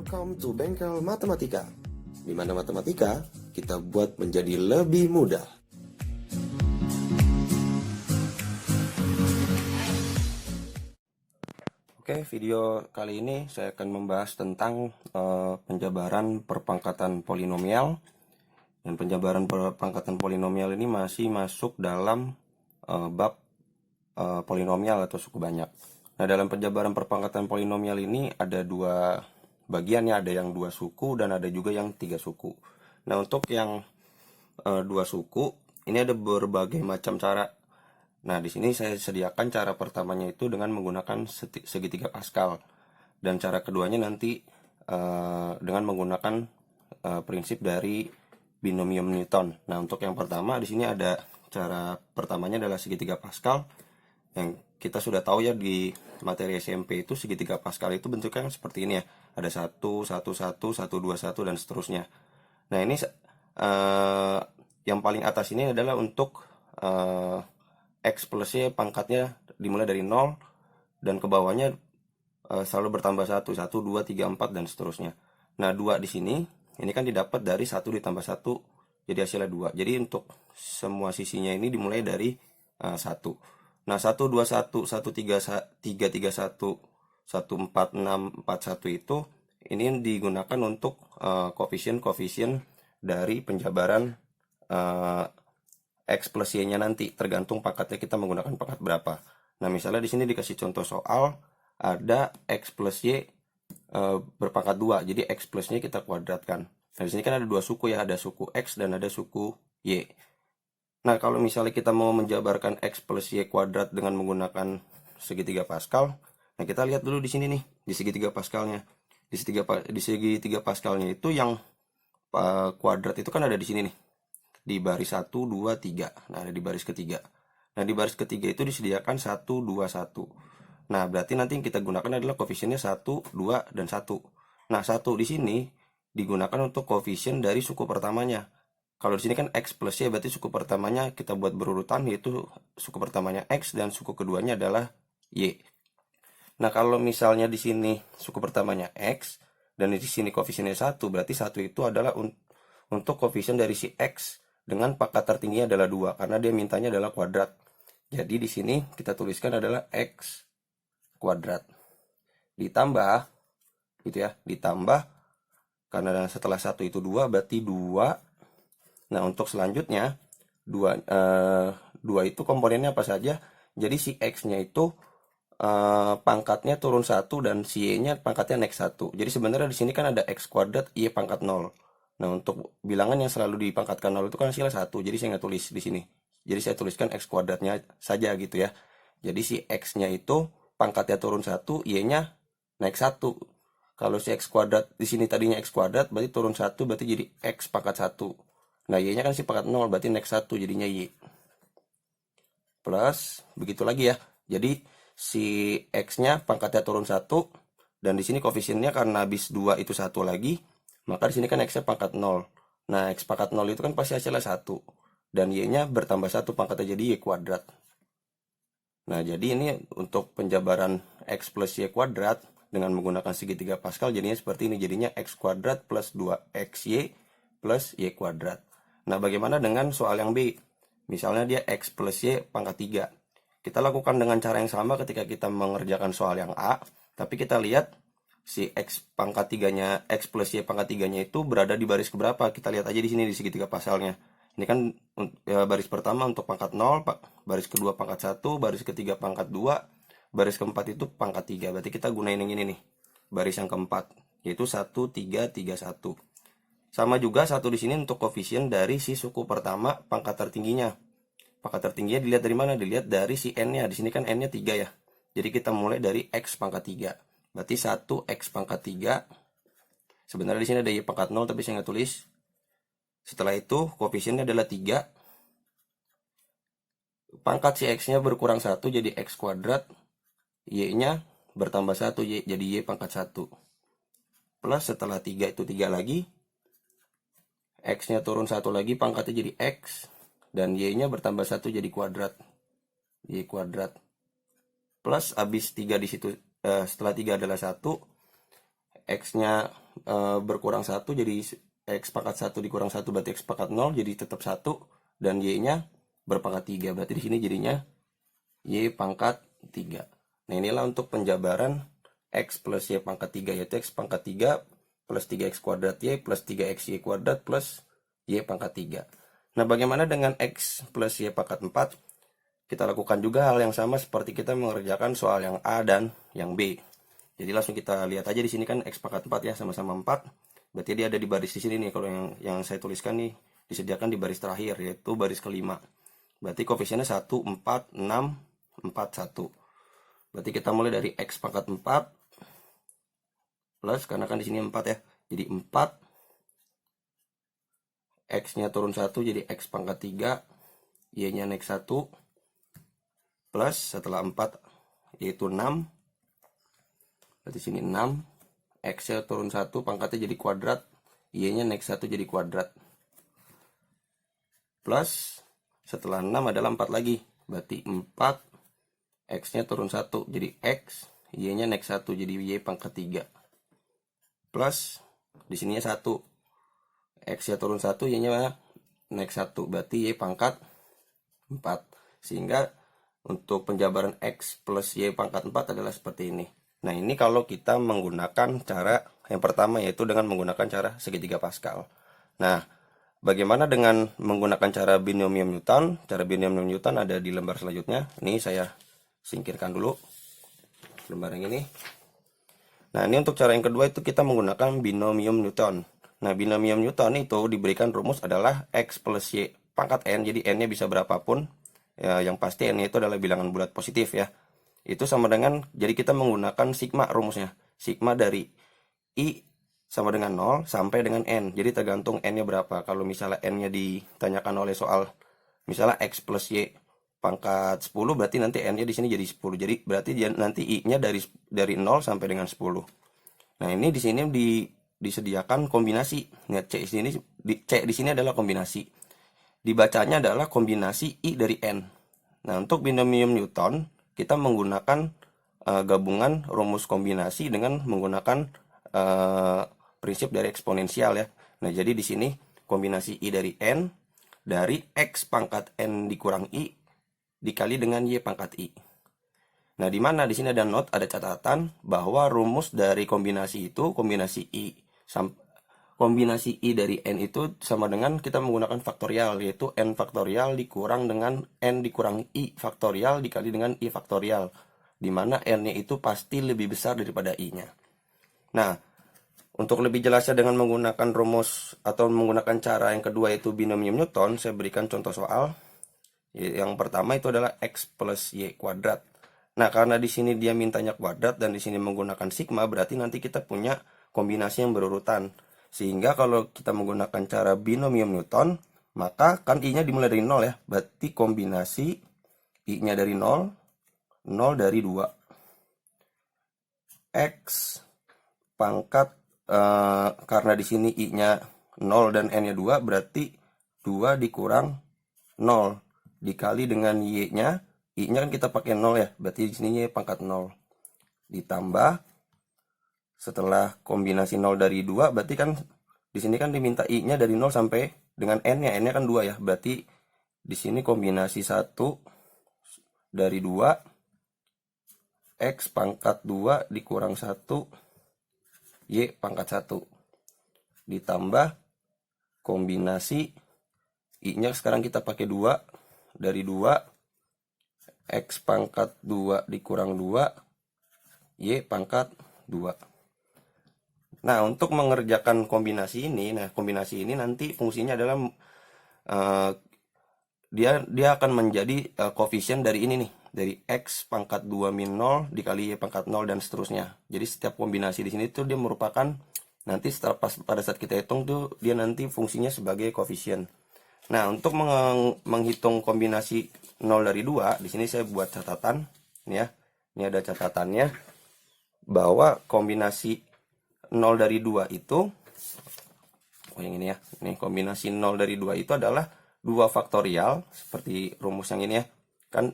Welcome to Bengkel Matematika, di mana matematika kita buat menjadi lebih mudah. Oke, video kali ini saya akan membahas tentang penjabaran perpangkatan polinomial. Dan penjabaran perpangkatan polinomial ini masih masuk dalam bab polinomial atau suku banyak. Nah, dalam penjabaran perpangkatan polinomial ini ada dua bagian ya, ada yang dua suku dan ada juga yang tiga suku. Nah, untuk yang dua suku ini ada berbagai macam cara. Nah, di sini saya sediakan cara pertamanya itu dengan menggunakan segitiga Pascal, dan cara keduanya nanti dengan menggunakan prinsip dari binomium Newton. Nah, untuk yang pertama di sini ada cara pertamanya adalah segitiga Pascal, yang kita sudah tahu ya di materi SMP itu segitiga Pascal itu bentuknya seperti ini ya. Ada 1, 1, 1, 1, 2, 1 dan seterusnya. Nah, ini yang paling atas ini adalah untuk X plus Y pangkatnya dimulai dari 0 dan ke bawahnya selalu bertambah 1, 1, 2, 3, 4 dan seterusnya. Nah, 2 di sini ini kan didapat dari 1 ditambah 1 jadi hasilnya 2. Jadi untuk semua sisinya ini dimulai dari 1. Nah, 1, 2, 1, 1, 3, 3, 3, 1, 1, 4, 6, 4, 1 itu ini digunakan untuk koefisien-koefisien dari penjabaran X plus Y-nya nanti, tergantung pangkatnya kita menggunakan pangkat berapa. Nah, misalnya di sini dikasih contoh soal ada X plus Y berpangkat 2, jadi X plus Y kita kuadratkan. Nah, di sini kan ada dua suku ya, ada suku X dan ada suku Y. Nah, kalau misalnya kita mau menjabarkan X plus Y kuadrat dengan menggunakan segitiga Pascal, nah kita lihat dulu di sini nih, di segitiga Pascalnya. Di segitiga Pascalnya itu yang kuadrat itu kan ada di sini nih, di baris 1, 2, 3. Nah, ada di baris ketiga. Nah, di baris ketiga itu disediakan 1, 2, 1. Nah, berarti nanti yang kita gunakan adalah koefisiennya 1, 2, dan 1. Nah, 1 di sini digunakan untuk koefisien dari suku pertamanya. Kalau di sini kan X plus Y, berarti suku pertamanya kita buat berurutan, yaitu suku pertamanya X dan suku keduanya adalah Y. Nah, kalau misalnya di sini suku pertamanya X dan di sini koefisiennya 1, berarti 1 itu adalah untuk koefisien dari si X dengan pangkat tertingginya adalah 2, karena dia mintanya adalah kuadrat. Jadi di sini kita tuliskan adalah X kuadrat. Ditambah, gitu ya, ditambah, karena setelah 1 itu 2, berarti 2. Nah, untuk selanjutnya, 2 itu komponennya apa saja? Jadi si X-nya itu pangkatnya turun 1 dan si Y-nya pangkatnya naik 1. Jadi sebenarnya di sini kan ada X kuadrat Y pangkat 0. Nah, untuk bilangan yang selalu dipangkatkan 0 itu kan hasilnya 1. Jadi saya nggak tulis di sini. Jadi saya tuliskan X kuadratnya saja gitu ya. Jadi si X-nya itu pangkatnya turun 1, Y-nya naik 1. Kalau si X kuadrat di sini tadinya X kuadrat, berarti turun 1, berarti jadi X pangkat 1. Nah, Y-nya kan si pangkat 0, berarti naik 1, jadinya Y. Plus, begitu lagi ya. Jadi si X-nya pangkatnya turun 1, dan di sini koefisiennya karena habis 2 itu 1 lagi, maka di sini kan X-nya pangkat 0. Nah, X pangkat 0 itu kan pasti hasilnya 1. Dan Y-nya bertambah 1 pangkatnya jadi Y kuadrat. Nah, jadi ini untuk penjabaran X plus Y kuadrat dengan menggunakan segitiga Pascal jadinya seperti ini. Jadinya X kuadrat plus 2XY plus Y kuadrat. Nah, bagaimana dengan soal yang B? Misalnya dia X plus Y pangkat 3. Kita lakukan dengan cara yang sama ketika kita mengerjakan soal yang A, tapi kita lihat si X pangkat 3-nya, X plus Y pangkat 3-nya itu berada di baris keberapa. Kita lihat aja di sini di segitiga Pascalnya. Ini kan ya, baris pertama untuk pangkat 0, baris kedua pangkat 1, baris ketiga pangkat 2, baris keempat itu pangkat 3. Berarti kita gunain yang ini nih, baris yang keempat, yaitu 1, 3, 3, 1. Sama juga 1 di sini untuk koefisien dari si suku pertama pangkat tertingginya. Pangkat tertingginya dilihat dari mana? Dilihat dari si N-nya. Di sini kan N-nya 3 ya. Jadi kita mulai dari X pangkat 3. Berarti 1X pangkat 3. Sebenarnya di sini ada Y pangkat 0, tapi saya nggak tulis. Setelah itu koefisiennya adalah 3. Pangkat si X-nya berkurang 1 jadi X kuadrat. Y-nya bertambah 1 jadi Y pangkat 1. Plus setelah 3 itu 3 lagi. X-nya turun 1 lagi, pangkatnya jadi X. Dan Y-nya bertambah 1 jadi kuadrat. Y kuadrat. Plus habis 3 di situ, setelah 3 adalah 1. X-nya berkurang 1 jadi X pangkat 1 dikurang 1 berarti X pangkat 0 jadi tetap 1, dan Y-nya berpangkat 3. Berarti di sini jadinya Y pangkat 3. Nah, inilah untuk penjabaran X plus Y pangkat 3, yaitu X pangkat 3 plus 3X kuadrat Y plus 3XY kuadrat plus Y pangkat 3. Nah, bagaimana dengan X plus Y pangkat 4? Kita lakukan juga hal yang sama seperti kita mengerjakan soal yang A dan yang B. Jadi langsung kita lihat aja di sini kan X pangkat 4 ya, sama-sama 4. Berarti dia ada di baris di sini nih. Kalau yang saya tuliskan nih disediakan di baris terakhir, yaitu baris kelima. Berarti koefisiennya 1, 4, 6, 4, 1. Berarti kita mulai dari X pangkat 4 plus, karena kan di sini 4 ya. Jadi 4, X-nya turun 1 jadi X pangkat 3, Y-nya naik 1, plus setelah 4 yaitu 6. Berarti sini 6, X-nya turun 1 pangkatnya jadi kuadrat, Y-nya naik 1 jadi kuadrat. Plus setelah 6 adalah 4 lagi. Berarti 4, X-nya turun 1 jadi X, Y-nya naik 1 jadi Y pangkat 3. Plus di sininya 1, X-nya turun 1, Y-nya naik 1, berarti Y pangkat 4. Sehingga untuk penjabaran X plus Y pangkat 4 adalah seperti ini. Nah, ini kalau kita menggunakan cara yang pertama, yaitu dengan menggunakan cara segitiga Pascal. Nah, bagaimana dengan menggunakan cara binomium Newton? Cara binomium Newton ada di lembar selanjutnya. Ini saya singkirkan dulu lembar yang ini. Nah, ini untuk cara yang kedua itu kita menggunakan binomium Newton. Nah, binomium Newton itu diberikan rumus adalah X plus Y pangkat N. Jadi N-nya bisa berapapun. Ya, yang pasti N-nya itu adalah bilangan bulat positif ya. Itu sama dengan, jadi kita menggunakan sigma rumusnya. Sigma dari I sama dengan 0 sampai dengan N. Jadi tergantung N-nya berapa. Kalau misalnya N-nya ditanyakan oleh soal, misalnya X plus Y pangkat 10, berarti nanti N-nya di sini jadi 10. Jadi berarti nanti I-nya dari 0 sampai dengan 10. Nah, ini di sini disediakan kombinasi. Nah, C di sini adalah kombinasi. Dibacanya adalah kombinasi I dari N. Nah, untuk binomium Newton, kita menggunakan gabungan rumus kombinasi dengan menggunakan prinsip dari eksponensial ya. Nah, jadi di sini kombinasi I dari N dari X pangkat N dikurang I dikali dengan Y pangkat I. Nah, di mana di sini ada note, ada catatan bahwa rumus dari kombinasi itu, kombinasi I dari N itu sama dengan kita menggunakan faktorial, yaitu N faktorial dikurang dengan N dikurang I faktorial dikali dengan I faktorial, di mana N-nya itu pasti lebih besar daripada I-nya. Nah, untuk lebih jelasnya dengan menggunakan rumus atau menggunakan cara yang kedua yaitu binomium Newton, saya berikan contoh soal. Yang pertama itu adalah X plus Y kuadrat. Nah, karena di sini dia mintanya kuadrat dan di sini menggunakan sigma, berarti nanti kita punya kombinasi yang berurutan. Sehingga kalau kita menggunakan cara binomium Newton, maka kan I-nya dimulai dari 0 ya. Berarti kombinasi I-nya dari 0, 0 dari 2. X pangkat, karena di sini I-nya 0 dan N-nya 2, berarti 2 dikurang 0 dikali dengan Y-nya. I-nya kan kita pakai 0 ya, berarti di sini Y pangkat 0. Ditambah setelah kombinasi 0 dari 2, berarti kan di sini kan diminta I-nya dari 0 sampai dengan N-nya. N-nya kan 2 ya. Berarti di sini kombinasi 1 dari 2 X pangkat 2 dikurang 1 Y pangkat 1. Ditambah kombinasi I-nya sekarang kita pakai 2 dari 2 X pangkat 2 dikurang 2 Y pangkat 2. Nah, untuk mengerjakan kombinasi ini, kombinasi ini nanti fungsinya adalah dia akan menjadi koefisien dari ini nih, dari X pangkat 2 min 0 dikali Y pangkat 0 dan seterusnya. Jadi setiap kombinasi di sini tuh dia merupakan nanti setelah pada saat kita hitung tuh dia nanti fungsinya sebagai koefisien. Nah, untuk menghitung kombinasi 0 dari 2, di sini saya buat catatan ya. Ini ada catatannya bahwa kombinasi 0 dari 2 itu, yang ini ya, ini kombinasi 0 dari 2 itu adalah 2 faktorial, seperti rumus yang ini ya, kan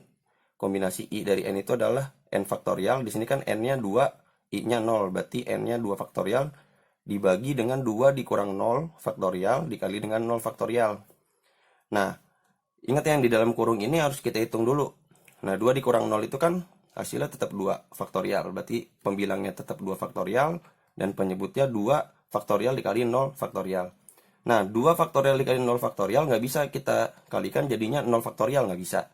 kombinasi I dari N itu adalah N faktorial, di sini kan N-nya 2, I-nya 0, berarti N-nya 2 faktorial, dibagi dengan 2 dikurang 0 faktorial dikali dengan 0 faktorial. Nah, ingat yang di dalam kurung ini harus kita hitung dulu. Nah, 2 dikurang 0 itu kan hasilnya tetap 2 faktorial. Berarti pembilangnya tetap 2 faktorial dan penyebutnya 2 faktorial dikali 0 faktorial. Nah, 2 faktorial dikali 0 faktorial nggak bisa kita kalikan jadinya 0 faktorial, nggak bisa.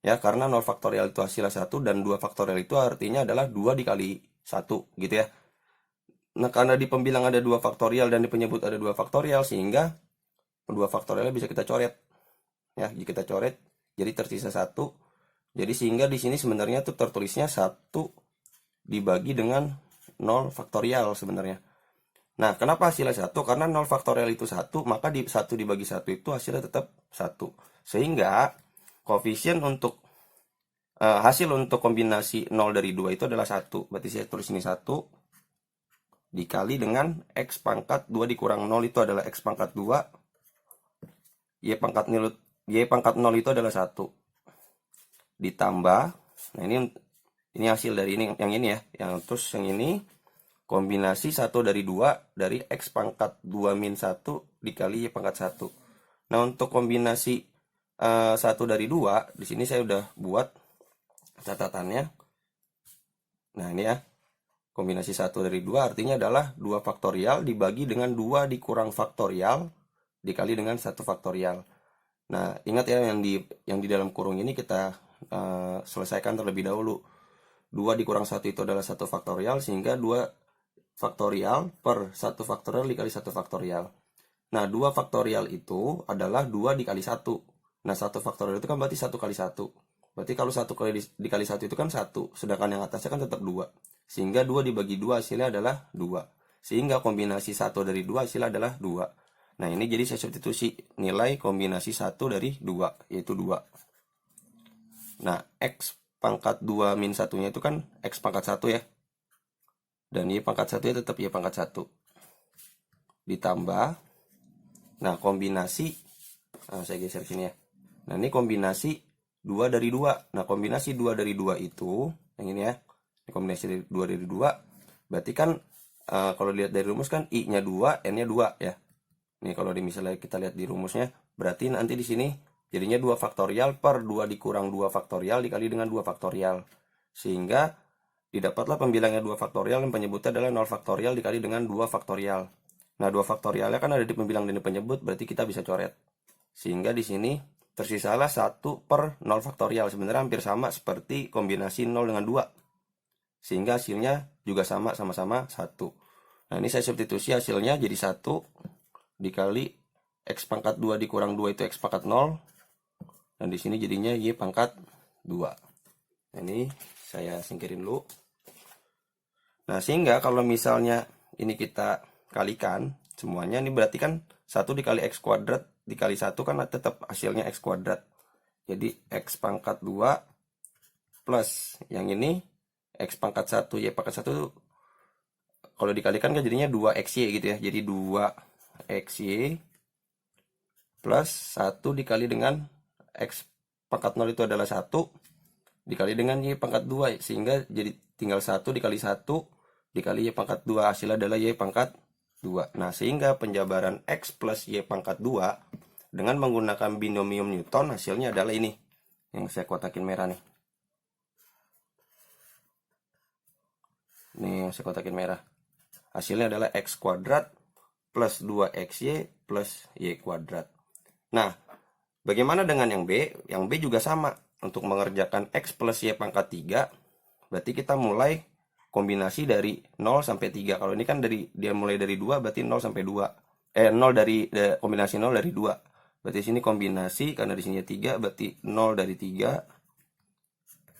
Ya, karena 0 faktorial itu hasilnya 1 dan 2 faktorial itu artinya adalah 2 dikali 1 gitu ya. Nah, karena di pembilang ada 2 faktorial dan di penyebut ada 2 faktorial sehingga 2 faktorialnya bisa kita coret. Ya, jika kita coret jadi tersisa 1. Jadi sehingga di sini sebenarnya tuh tertulisnya 1 dibagi dengan 0 faktorial sebenarnya. Nah, kenapa hasilnya 1? Karena 0 faktorial itu 1, maka 1 dibagi 1 itu hasilnya tetap 1. Sehingga koefisien untuk hasil untuk kombinasi 0 dari 2 itu adalah 1. Berarti saya tulis ini 1 dikali dengan X pangkat 2 dikurang 0 itu adalah X pangkat 2. Y pangkat 0 itu adalah 1. Ditambah, nah ini hasil dari ini yang ini ya. Yang terus yang ini kombinasi 1 dari 2 dari X pangkat 2 min 1 dikali Y pangkat 1. Nah, untuk kombinasi 1 dari 2, di sini saya udah buat catatannya. Nah, ini ya. Kombinasi 1 dari 2 artinya adalah 2 faktorial dibagi dengan 2 dikurang faktorial dikali dengan 1 faktorial. Nah, ingat ya yang di dalam kurung ini kita selesaikan terlebih dahulu. 2 dikurang 1 itu adalah 1 faktorial sehingga 2 faktorial per 1 faktorial dikali 1 faktorial. Nah, 2 faktorial itu adalah 2 dikali 1. Nah, 1 faktorial itu kan berarti 1 kali 1. Berarti kalau 1 kali dikali 1 itu kan 1. Sedangkan yang atasnya kan tetap 2. Sehingga 2 dibagi 2 hasilnya adalah 2. Sehingga kombinasi 1 dari 2 hasilnya adalah 2. Nah, ini jadi saya substitusi nilai kombinasi 1 dari 2, yaitu 2. Nah, X pangkat 2 min 1-nya itu kan X pangkat 1 ya. Dan Y pangkat 1-nya tetap Y pangkat 1. Ditambah, nah kombinasi, saya geser sini ya. Nah, ini kombinasi 2 dari 2. Nah, kombinasi 2 dari 2 itu, yang ini ya. Ini kombinasi 2 dari 2. Berarti kan, kalau lihat dari rumus kan I-nya 2, N-nya 2 ya. Nih, kalau misalnya kita lihat di rumusnya, berarti nanti di sini jadinya 2 faktorial per 2 dikurang 2 faktorial dikali dengan 2 faktorial. Sehingga didapatlah pembilangnya 2 faktorial dan penyebutnya adalah 0 faktorial dikali dengan 2 faktorial. Nah, 2 faktorialnya kan ada di pembilang dan di penyebut, berarti kita bisa coret. Sehingga di sini tersisalah 1 per 0 faktorial. Sebenarnya hampir sama seperti kombinasi 0 dengan 2. Sehingga hasilnya juga sama-sama 1. Nah, ini saya substitusi hasilnya jadi 1 dikali X pangkat 2 dikurang 2 itu X pangkat 0. Dan di sini jadinya Y pangkat 2. Nah, ini saya singkirin dulu. Nah, sehingga kalau misalnya ini kita kalikan semuanya, ini berarti kan 1 dikali X kuadrat dikali 1 kan tetap hasilnya X kuadrat. Jadi X pangkat 2 plus yang ini X pangkat 1 Y pangkat 1 kalau dikalikan kan jadinya 2XY gitu ya. Jadi 2XY plus 1 dikali dengan X pangkat 0 itu adalah 1 dikali dengan Y pangkat 2. Sehingga jadi tinggal 1 dikali 1 dikali Y pangkat 2. Hasilnya adalah Y pangkat 2. Nah, sehingga penjabaran X plus Y pangkat 2 dengan menggunakan binomium Newton hasilnya adalah ini. Yang saya kotakin merah nih. Nih yang saya kotakin merah. Hasilnya adalah X kuadrat plus 2XY plus Y kuadrat. Nah, bagaimana dengan yang B? Yang B juga sama. Untuk mengerjakan X plus Y pangkat 3, berarti kita mulai kombinasi dari 0 sampai 3. Kalau ini kan dia mulai dari 2, berarti 0 sampai 2. 0 dari kombinasi 0 dari 2. Berarti sini kombinasi, karena di sini 3, berarti 0 dari 3.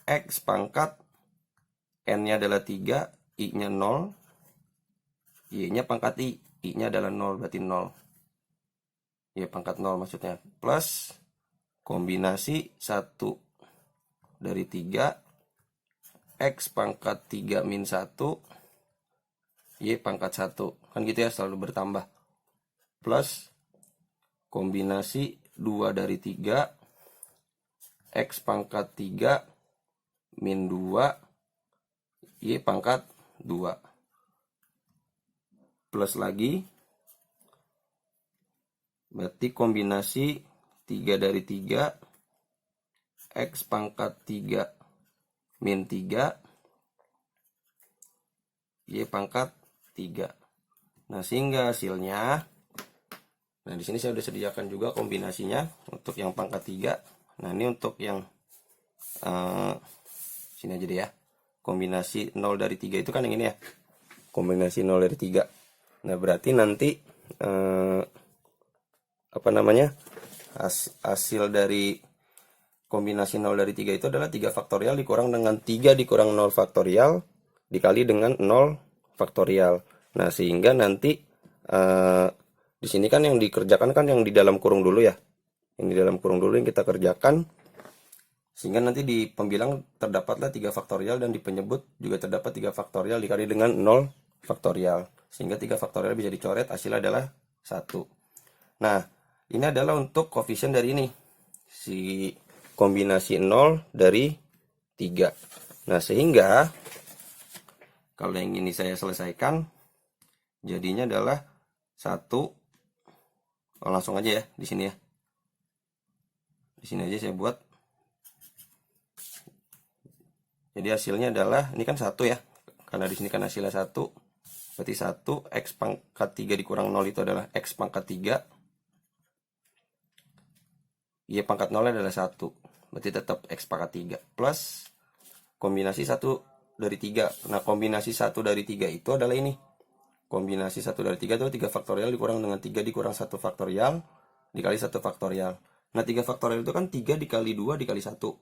X pangkat, N-nya adalah 3, I-nya 0. Y-nya pangkat I. I-nya adalah 0, berarti 0. Y pangkat 0 maksudnya. Plus kombinasi 1 dari 3 X pangkat 3 min 1 Y pangkat 1. Kan gitu ya, selalu bertambah. Plus kombinasi 2 dari 3 X pangkat 3 min 2 Y pangkat 2. plus lagi, berarti kombinasi 3 dari 3, X pangkat 3 min 3, Y pangkat 3. Nah, sehingga hasilnya, nah di sini saya sudah sediakan juga kombinasinya untuk yang pangkat 3. Nah, ini untuk yang sini aja deh ya. Kombinasi 0 dari 3 itu kan yang ini ya. Kombinasi 0 dari 3. Nah, berarti nanti apa namanya? Hasil dari kombinasi 0 dari 3 itu adalah 3 faktorial dikurang dengan 3 dikurang 0 faktorial dikali dengan 0 faktorial. Nah, sehingga nanti di sini kan yang dikerjakan kan yang di dalam kurung dulu ya. Yang di dalam kurung dulu yang kita kerjakan. Sehingga nanti di pembilang terdapatlah 3 faktorial dan di penyebut juga terdapat 3 faktorial dikali dengan 0 faktorial. Sehingga 3 faktorial bisa dicoret, hasilnya adalah 1. Nah, ini adalah untuk koefisien dari ini. Si kombinasi 0 dari 3. Nah, sehingga kalau yang ini saya selesaikan, jadinya adalah 1. Oh, langsung aja ya di sini ya. Di sini aja saya buat. Jadi hasilnya adalah, ini kan 1 ya. Karena di sini kan hasilnya 1. Berarti 1 X pangkat 3 dikurang 0 itu adalah X pangkat 3. Y pangkat 0 adalah 1. Berarti tetap X pangkat 3. Plus kombinasi 1 dari 3. Nah, kombinasi 1 dari 3 itu adalah ini. Kombinasi 1 dari 3 itu 3 faktorial dikurang dengan 3 dikurang 1 faktorial dikali 1 faktorial. Nah, 3 faktorial itu kan 3 dikali 2 dikali 1.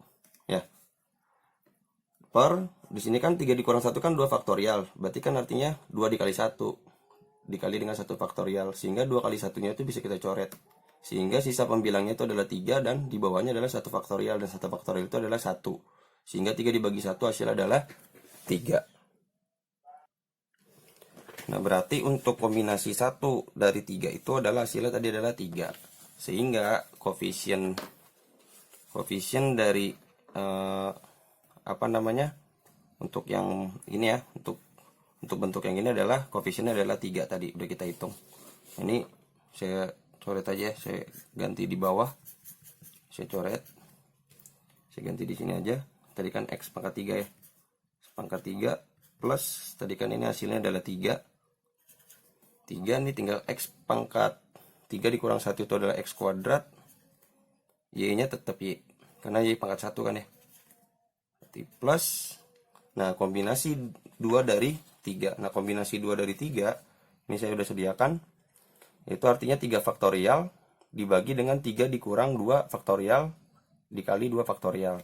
Ya. Per, di sini kan 3 dikurang 1 kan 2 faktorial. Berarti kan artinya 2 dikali 1 dikali dengan 1 faktorial. Sehingga 2 kali 1-nya itu bisa kita coret. Sehingga sisa pembilangnya itu adalah 3 dan di bawahnya adalah 1 faktorial. Dan 1 faktorial itu adalah 1. Sehingga 3 dibagi 1 hasilnya adalah 3. Nah, berarti untuk kombinasi 1 dari 3 itu adalah hasilnya tadi adalah 3. Sehingga koefisien dari apa namanya? Untuk yang ini ya, untuk bentuk yang ini adalah koefisiennya adalah 3 tadi udah kita hitung. Ini saya coret aja, saya ganti di bawah. Saya coret. Saya ganti di sini aja. Tadi kan X pangkat 3 ya. Pangkat 3 plus tadi kan ini hasilnya adalah 3. 3 ini tinggal X pangkat 3 dikurang 1 itu adalah X kuadrat. Y-nya tetap Y. Karena Y pangkat 1 kan ya. Berarti plus. Nah, kombinasi 2 dari 3. Nah, kombinasi 2 dari 3. Ini saya sudah sediakan. Itu artinya 3 faktorial dibagi dengan 3 dikurang 2 faktorial dikali 2 faktorial.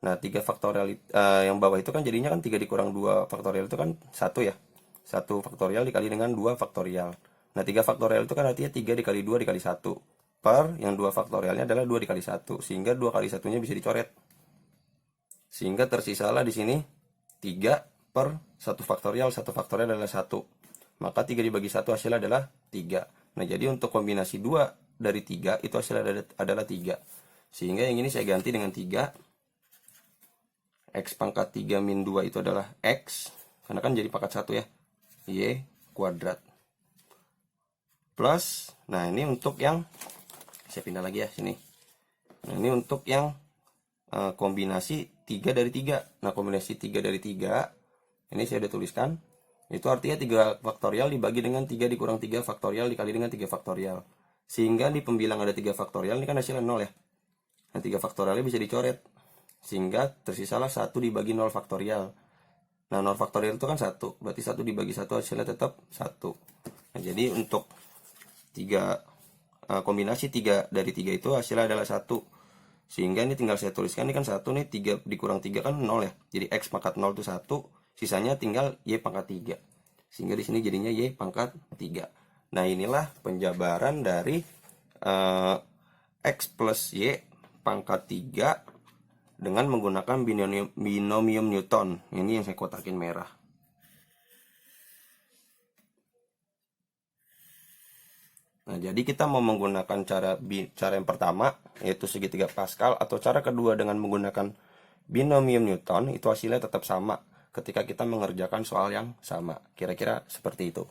Nah, 3 faktorial yang bawah itu kan jadinya kan 3 dikurang 2 faktorial itu kan 1 ya. 1 faktorial dikali dengan 2 faktorial. Nah, 3 faktorial itu kan artinya 3 dikali 2 dikali 1. Per yang 2 faktorialnya adalah 2 dikali 1. Sehingga 2 kali 1-nya bisa dicoret. Sehingga tersisalah di sini 3 per 1 faktorial. 1 faktorial adalah 1. Maka 3 dibagi 1 hasilnya adalah 3. Nah, jadi untuk kombinasi 2 dari 3 itu hasilnya adalah 3. Sehingga yang ini saya ganti dengan 3. X pangkat 3 min 2 itu adalah X. Karena kan jadi pangkat 1 ya. Y kuadrat. Plus, nah ini untuk yang, saya pindah lagi ya sini. Nah, ini untuk yang kombinasi 3 dari 3. Nah, kombinasi 3 dari 3, ini saya udah tuliskan. Itu artinya 3 faktorial dibagi dengan 3 dikurang 3 faktorial dikali dengan 3 faktorial. Sehingga di pembilang ada 3 faktorial, ini kan hasilnya 0 ya. Nah, 3 faktorialnya bisa dicoret. Sehingga tersisalah 1 dibagi 0 faktorial. Nah, 0 faktorial itu kan 1. Berarti 1 dibagi 1 hasilnya tetap 1. Nah, jadi untuk kombinasi 3 dari 3 itu hasilnya adalah 1. Sehingga ini tinggal saya tuliskan, ini kan 1 nih, 3 dikurang 3 kan 0 ya. Jadi X pangkat 0 itu 1, sisanya tinggal Y pangkat 3. Sehingga di sini jadinya Y pangkat 3. Nah, inilah penjabaran dari X plus Y pangkat 3 dengan menggunakan binomium Newton. Ini yang saya kotakin merah. Nah, jadi kita mau menggunakan cara yang pertama, yaitu segitiga Pascal, atau cara kedua dengan menggunakan binomium Newton, itu hasilnya tetap sama ketika kita mengerjakan soal yang sama. Kira-kira seperti itu.